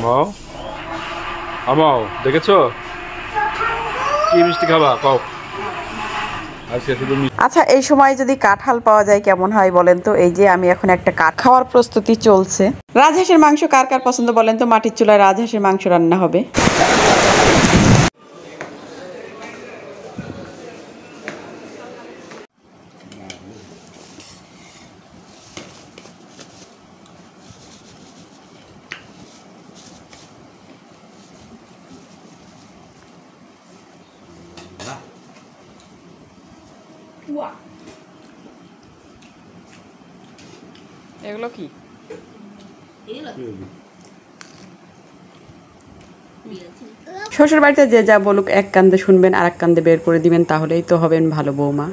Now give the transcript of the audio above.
আমাও আমাও দেখেছো কি মিষ্টি খাবা কও আজকে শুধু আচ্ছা এই সময় যদি কাঁঠাল পাওয়া যায় কেমন হয় বলেন তো। এই যে আমি এখন একটা কাঠ খাওয়ার প্রস্তুতি চলছে। রাজহাঁসের মাংস কার কার পছন্দ বলেন তো। মাটির চুলায় রাজহাঁসের মাংস রান্না হবে। এগুলো কি শ্বশুর বাড়িতে যে যা বলুক এক কান্দে শুনবেন আর এক কান্দে বের করে দিবেন, তাহলেই তো হবেন ভালো বৌমা।